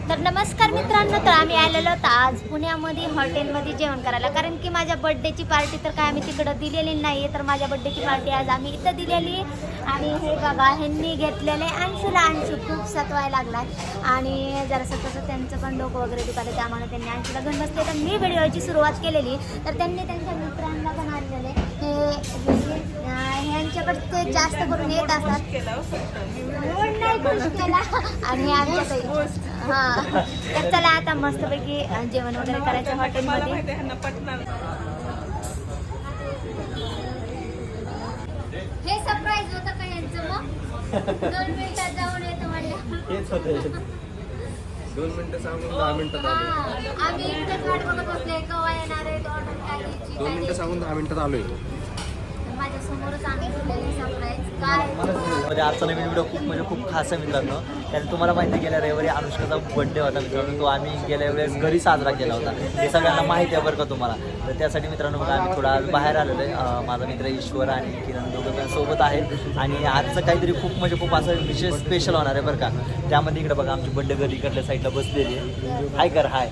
तर नमस्कार मित्रांनो, तर आम्ही आलेलो होतो आज पुण्यामध्ये हॉटेलमध्ये जेवण करायला, कारण की माझ्या बर्थडेची पार्टी तर काय आम्ही तिकडं दिलेली नाही आहे. तर माझ्या बर्थडेची पार्टी आज आम्ही इथं दिलेली. आणि हे बघा, ह्यांनी घेतलेले अंशू खूप सतवायला लागला आणि जरासं तसं त्यांचं पण डोकं वगैरे दुखायला, त्यामुळे त्यांनी अंशूला घेऊन बसले. तर मी व्हिडिओची सुरुवात केलेली, तर त्यांनी त्यांच्या मित्रांना पण आणलेले. ह्यांच्याकडे ते जास्त करून येत असतात नाही खुश केला. आणि आमच्याकडे हां, तर चला आता मस्तपैकी जेवण वगैरे करायचं हॉटेलमध्ये. हे सरप्राईज होतं का यांचं? मग 2 मिनिटात जाऊन येतो म्हणजे हेच होते 2 मिनिटं सांगून 10 मिनिटात आलो. आम्ही इतकंच वाट बघत बसले केव्हा येणार आहे, ऑर्डर काय द्यायची 2 मिनिटं सांगून 10 मिनिटात आलोय. माझ्या समोरच आम्ही ठेवलेले सरप्राईज. काय आजचा नवीन व्हिडिओ खूप खास आहे मित्रांनो. कारण तुम्हाला माहिती गेल्या रविवारी अनुष्काचा बर्थडे होता मित्रांनो. तो आम्ही गेल्या वेळेस घरी साजरा केला होता, हे सगळ्यांना माहिती आहे बरं का तुम्हाला. तर त्यासाठी मित्रांनो बघा आम्ही थोडा बाहेर आलेलो आहे. माझा मित्र ईश्वर आणि किरण दोघं पण सोबत आहेत. आणि आजचं काहीतरी खूप असं विशेष स्पेशल होणार आहे बरं का. त्यामध्ये इकडे बघा आमची बर्थडे घरी इकडल्या साईडला बसलेली आहे. हाय कर हाय.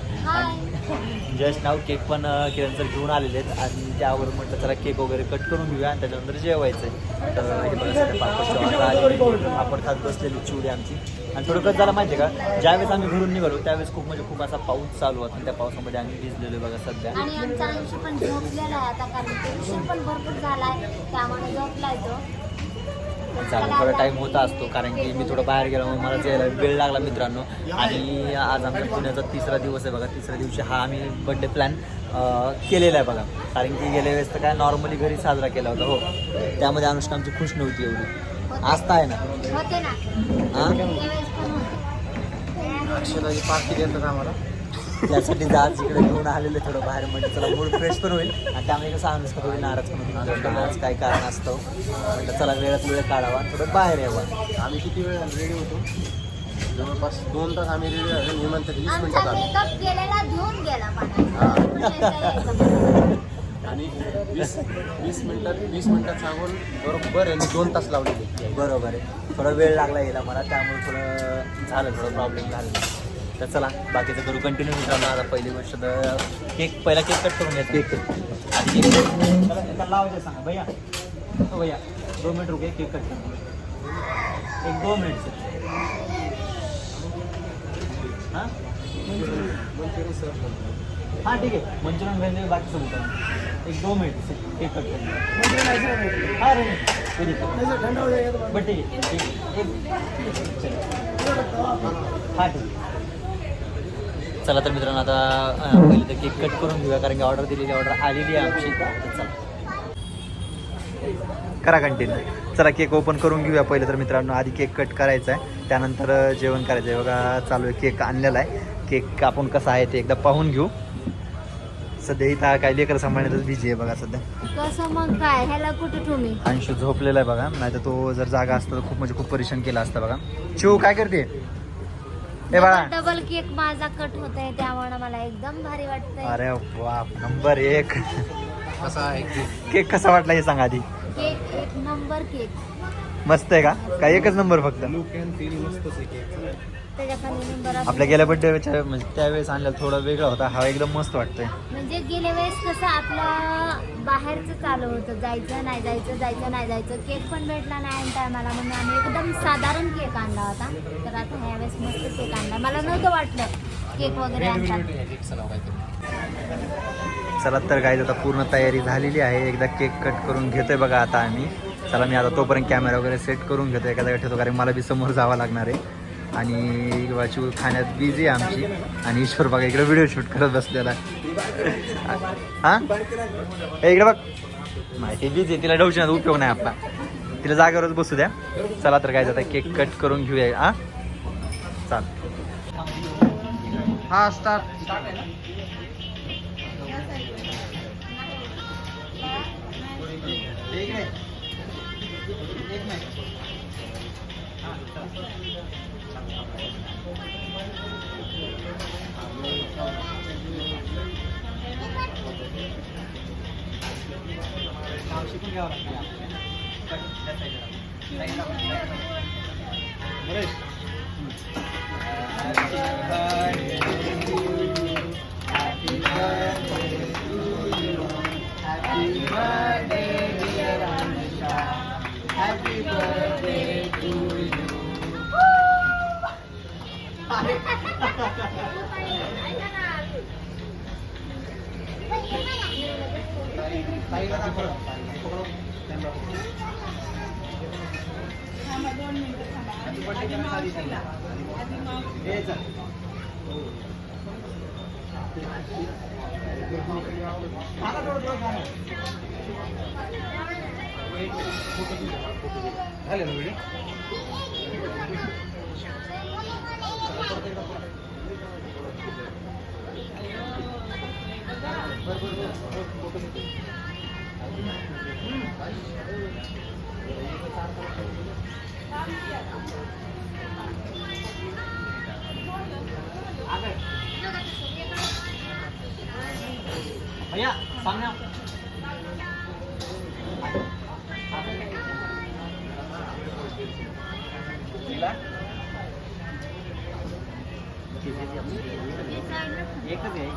जस्ट नाव केक पण किरण सर घेऊन आलेले आहेत. आणि त्यावर म्हटलं चला केक वगैरे कट करून घेऊया आणि त्याच्यानंतर जेवायचं आहे. तर हे बघा सध्या पापड खात बसलेली चिवडी आमची. आणि थोडं कसं झालं माहिती आहे का, ज्यावेळेस आम्ही घरून निघालो त्यावेळेस खूप असा पाऊस चालू होता. आणि त्या पावसामध्ये आम्ही भिजलेलो बघा सध्या. आणि आमचा अंशू पण झोपलेला आहे आता, कारण टेन्शन पण भरपूर झाला आहे, त्यामुळे झोपलाय तो. चालू थोडा टाईम होता असतो, कारण की मी थोडं बाहेर गेलो मला जायला वेळ लागला मित्रांनो. आणि आज आमच्या पुण्याचा 3रा दिवस आहे बघा. 3ऱ्या दिवशी हा आम्ही बड्डे प्लॅन केलेला आहे बघा. कारण की गेल्या वेळेस तर काय नॉर्मली घरी साजरा केला होता. हो, त्यामध्ये अनुष्का आमची खुश नव्हती एवढी. आस्था आहे ना होते ना, हां, त्यावेळेस पण होते. अक्षराची पार्टी देतात आम्हाला. त्यासाठी आज इकडे घेऊन आलेलं थोडं बाहेर, म्हणजे चला मूड फ्रेश पण होईल. आणि त्यामध्ये कसं अनुष्का थोडी नाराज पण होती, आज काय कारण असतं म्हटलं चला वेळात वेळ काढावा, थोडं बाहेर यावं. आम्ही किती वेळ रेडी होतो? जवळपास 2 तास आम्ही रेडी झालो. निवांत 20 आमचा मिनिटात आलो. मेकअप केलेला धुवून गेला आणि 20 मिनिटात सांगून बरोबर यांनी 2 तास लावलेले. बरोबर आहे, थोडा वेळ लागला यायला मला, त्यामुळे थोडं झालं, थोडं प्रॉब्लेम झाला. तर चला बाकीचं करू कंटिन्यू मित्रांनो. आता पहिली गोष्ट तर पहिला केक कट करून घ्यायचा. केक आणि केक लावायचं सांगा भैया. हो भैया 2 मिनिट रुके, केक कट करून 1-2 मिनिट से. हां हां ठीक आहे, मंचुरियन भेजले बाकी सब उतर 1-2 मिनिट से केक कट करून. हां रे ठंडा हो जाएगा बट ठीक आहे. हां ठीक आहे. चला तर मित्रांनो आता पहिले तर केक कट करून घेऊया, कारण की ऑर्डर दिलेली ऑर्डर आलेली आहे आमची. चला करा कंटिन्यू. चला केक ओपन करून घेऊया पहिले तर मित्रांनो. आधी केक कट करायचा आहे, त्यानंतर जेवण करायचं आहे. बघा चालू आहे, केक आणलेला आहे. केक आपण कसा आहे ते एकदा पाहून घेऊ. सध्या इथं काय लेकर सांभाळण्यातच बिझी आहे बघा सध्या. कसं मग काय, ह्याला कुठे तुम्ही? अंशू झोपलेला आहे बघा, नाही तर तो जर जागा असता तर खूप परेशान केला असता बघा. चिव काय करते ए बाळा? डबल केक माझा कट होत आहे, त्यामुळे मला एकदम भारी वाटतंय. अरे वा, नंबर 1. कसा आहे केक कसा वाटला हे सांगा आधी. Cake 1 number cake. मस्त आहे का? काय एकच नंबर फक्त? लुक अँड फील मस्तच आहे केक. त्याच्या खाली नंबर आपल्या गेल्या बड्डेच्या म्हणजे त्यावेळेस आणलेला थोडा वेगळा होता, हा एकदम मस्त वाटतोय. म्हणजे गेल्या वेळेस कसं आपलं बाहेरचं चालू होतं, जायचं नाही जायचं. केक पण भेटला नाही टायमाला, म्हणून आम्ही एकदम साधारण केक आणला होता. तर आता ह्यावेळेस मस्त केक आणला. मला नव्हतं वाटलं केक वगैरे आणतात. चला तर काय आता पूर्ण तयारी झालेली आहे. एकदा केक कट करून घेतोय बघा आता आम्ही. चला मी आता तोपर्यंत कॅमेरा वगैरे सेट करून घेतो, एखादा ठेवतो, कारण मला बी समोर जावं लागणार आहे. आणि वाचू खाण्यात बिझी आहे आमची. आणि ईश्वर बघा इकडे व्हिडिओ शूट करत बसलेला. हां इकडे बघ, माहिती बिझी, तिला डवशिनात उपयोग नाही आपला, तिला जागेवरच बसू द्या. चला तर काय आता केक कट करून घेऊया. हां चाल. हा स्टार्ट. शिकून घ्यावं लागतं. भैया सामने आओ. एकच आहे.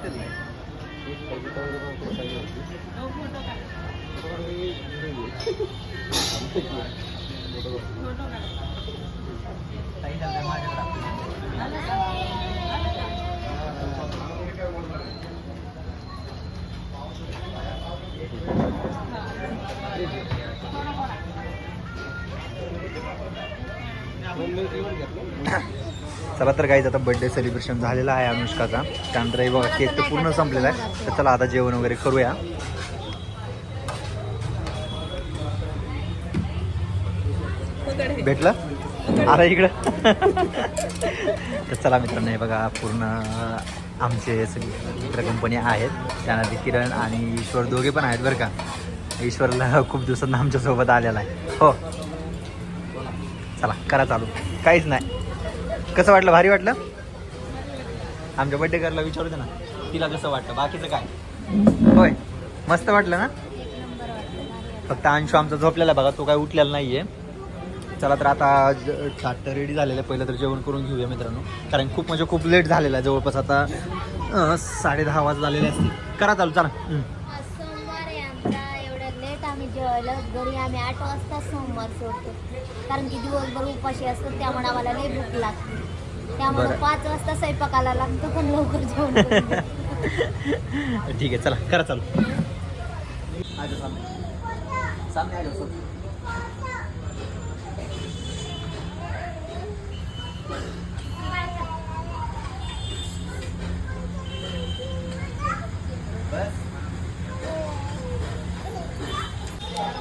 चला तर गाईज आता बर्थडे सेलिब्रेशन झालेला आहे अनुष्काचा. त्यानंतर हे बघा केक तर पूर्ण संपलेला आहे. तर चला आता जेवण वगैरे करूया. भेटलं अरे इकडं. तर चला मित्रांनो, हे बघा पूर्ण आमचे सगळे मित्र कंपनी आहेत. त्यानंतर किरण आणि ईश्वर दोघे पण आहेत बरं का. ईश्वरला खूप दिवसांना आमच्यासोबत आलेला आहे. हो चला करा चालू. काहीच नाही. कसं वाटलं? भारी वाटलं? आमच्या बड्डे गर्लला विचारू दे ना, तिला कसं वाटलं. बाकीचं काय होय, मस्त वाटलं ना. फक्त अंशू आमचा झोपलेला बघा, तो काय उठलेला नाही आहे. चला तर आता चाट रेडी झालेलं आहे. पहिलं तर जेवण करून घेऊया मित्रांनो, कारण खूप म्हणजे खूप लेट झालेला आहे. जवळपास आता 10:30 वाजता झालेले असतील. करा चालू चला. सोमवार आहे आमचा. एवढं लेट आम्ही जेवायला घरी आम्ही 8 वाजता सोमवार सोडतो, कारण की दिवसभर उपाशी असतो. त्यामुळे आम्हाला लई भूक लागते. त्यामुळे बरं. 5 वाजता स्वयंपाकाला लागतो, पण लवकर जेवण करून घेतो. ठीक आहे चला करा चालू. आजो सामने सामने आजो सब.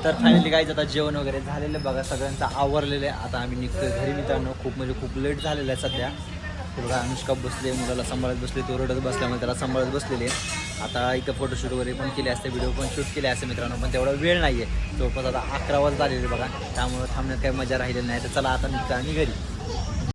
तर फायनली काय आता जेवण वगैरे झालेलं बघा, सगळ्यांचं आवरलेलं आहे. आता आम्ही निघतोय घरी मित्रांनो. खूप म्हणजे खूप लेट झालेलं आहे सध्या. ते बघा अनुष्का बसले, मुलाला सांभाळत बसले, तो रडत बसल्यामुळे त्याला सांभाळत बसलेले. आता इथं फोटोशूट वगैरे पण केले असते, व्हिडिओ पण शूट केले असते मित्रांनो, पण तेवढा वेळ नाही आहे. जवळपास आता 11 वाजता झालेले बघा, त्यामुळे थांबण्यात काही मजा राहिलेली नाही. तर चला आता निघतो आम्ही घरी.